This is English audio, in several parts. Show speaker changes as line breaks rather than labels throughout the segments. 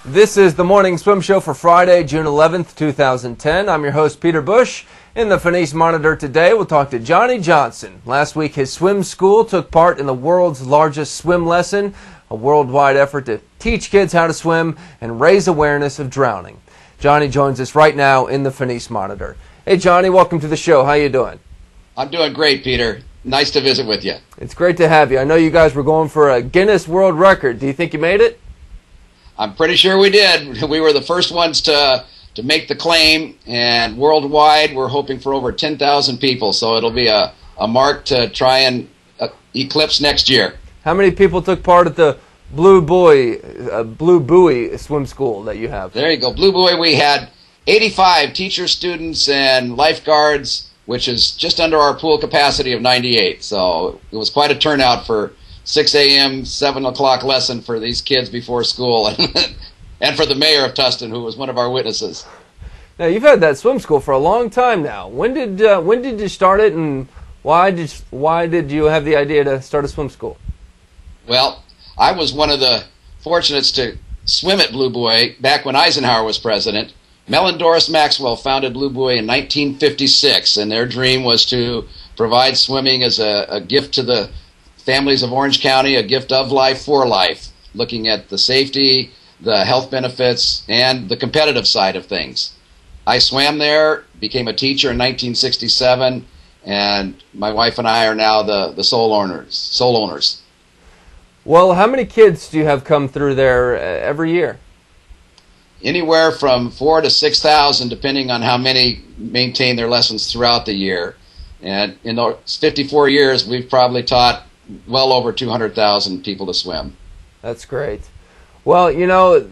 This is the Morning Swim Show for Friday, June 11th, 2010. I'm your host, Peter Bush. In the Phoenice Monitor today, we'll talk to Johnny Johnson. Last week, his swim school took part in the world's largest swim lesson, a worldwide effort to teach kids how to swim and raise awareness of drowning. Johnny joins us right now in the Phoenice Monitor. Hey, Johnny, welcome to the show. How you doing?
I'm doing great, Peter. Nice to visit with you.
It's great to have you. I know you guys were going for a Guinness World Record. Do you think you made it?
I'm pretty sure we did. We were the first ones to make the claim, and worldwide we're hoping for over 10,000 people, so it'll be a mark to try and eclipse next year.
How many people took part at the Blue Buoy Swim School that you have?
There you go. Blue Buoy, we had 85 teachers, students, and lifeguards, which is just under our pool capacity of 98, so it was quite a turnout for 6 a.m., 7 o'clock lesson for these kids before school, and for the mayor of Tustin, who was one of our witnesses.
Now, you've had that swim school for a long time now. When did you start it, and why did you have the idea to start a swim school?
Well, I was one of the fortunates to swim at Blue Buoy back when Eisenhower was president. Mel and Doris Maxwell founded Blue Buoy in 1956, and their dream was to provide swimming as a gift to the families of Orange County, a gift of life for life, looking at the safety, the health benefits, and the competitive side of things. I swam there, became a teacher in 1967, and my wife and I are now the sole owners.
Well, how many kids do you have come through there every year?
Anywhere from 4,000 to 6,000, depending on how many maintain their lessons throughout the year. And in those 54 years, we've probably taught well over 200,000 people to swim.
That's great. Well, you know,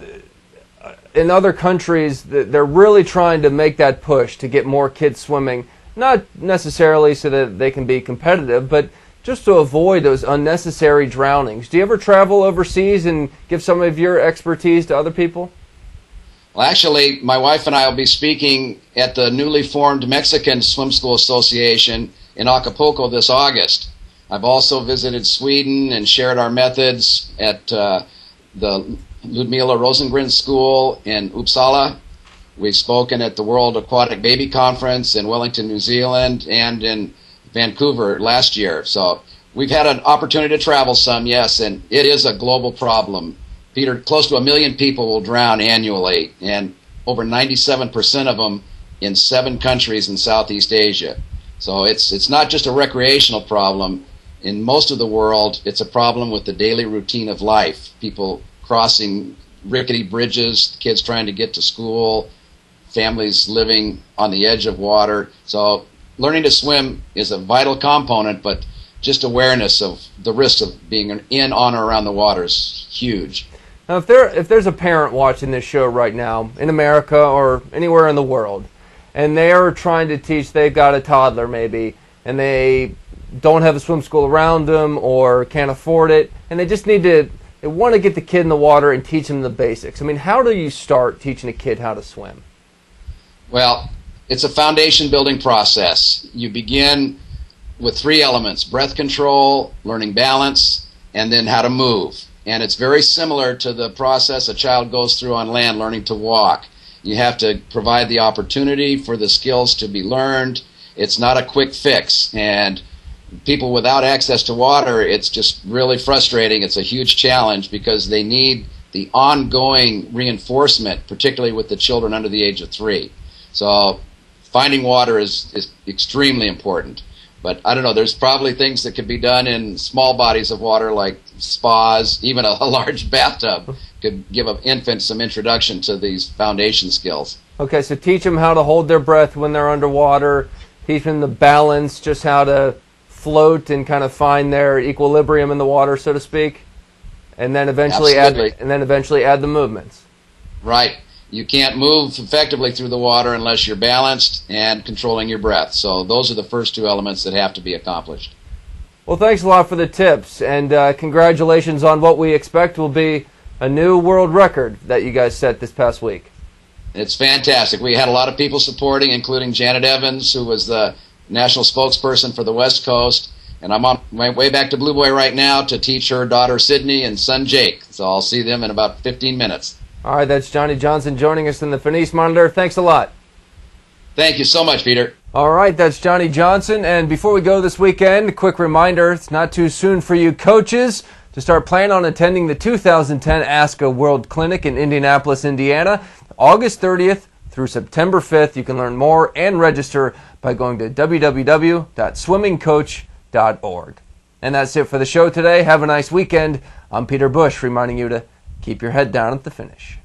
in other countries, they're really trying to make that push to get more kids swimming, not necessarily so that they can be competitive, but just to avoid those unnecessary drownings. Do you ever travel overseas and give some of your expertise to other people?
Well, actually, my wife and I will be speaking at the newly formed Mexican Swim School Association in Acapulco this August. I've also visited Sweden and shared our methods at the Ludmila Rosengren School in Uppsala. We've spoken at the World Aquatic Baby Conference in Wellington, New Zealand, and in Vancouver last year. So we've had an opportunity to travel some, yes, and it is a global problem. Peter, close to 1 million people will drown annually, and over 97% of them in 7 countries in Southeast Asia. So it's not just a recreational problem. In most of the world, it's a problem with the daily routine of life. People crossing rickety bridges, kids trying to get to school, families living on the edge of water. So learning to swim is a vital component, but just awareness of the risks of being in, on, or around the water is huge.
Now, if there's a parent watching this show right now in America or anywhere in the world, and they're trying to teach, they've got a toddler maybe, and they don't have a swim school around them or can't afford it, and they want to get the kid in the water and teach them the basics. I mean, how do you start teaching a kid how to swim?
Well, it's a foundation building process. You begin with 3 elements: breath control, learning balance, and then how to move. And it's very similar to the process a child goes through on land learning to walk. You have to provide the opportunity for the skills to be learned. It's not a quick fix, and people without access to water, it's just really frustrating. It's a huge challenge because they need the ongoing reinforcement, particularly with the children under the age of 3. So finding water is extremely important. But I don't know, there's probably things that could be done in small bodies of water like spas. Even a large bathtub could give an infant some introduction to these foundation skills.
Okay, so teach them how to hold their breath when they're underwater, teach them the balance, just how to float and kind of find their equilibrium in the water, so to speak, and then eventually add the movements.
Right. You can't move effectively through the water unless you're balanced and controlling your breath. So those are the first 2 elements that have to be accomplished.
Well, thanks a lot for the tips, and congratulations on what we expect will be a new world record that you guys set this past week.
It's fantastic. We had a lot of people supporting, including Janet Evans, who was the national spokesperson for the West Coast, and I'm on my way back to Blue Buoy right now to teach her daughter Sydney and son Jake. So I'll see them in about 15 minutes.
All right, that's Johnny Johnson joining us in the Fenice Monitor. Thanks a lot.
Thank you so much, Peter.
All right, that's Johnny Johnson. And before we go this weekend, a quick reminder, it's not too soon for you coaches to start planning on attending the 2010 ASCA World Clinic in Indianapolis, Indiana, August 30th through September 5th. You can learn more and register by going to www.swimmingcoach.org. And that's it for the show today. Have a nice weekend. I'm Peter Bush, reminding you to keep your head down at the finish.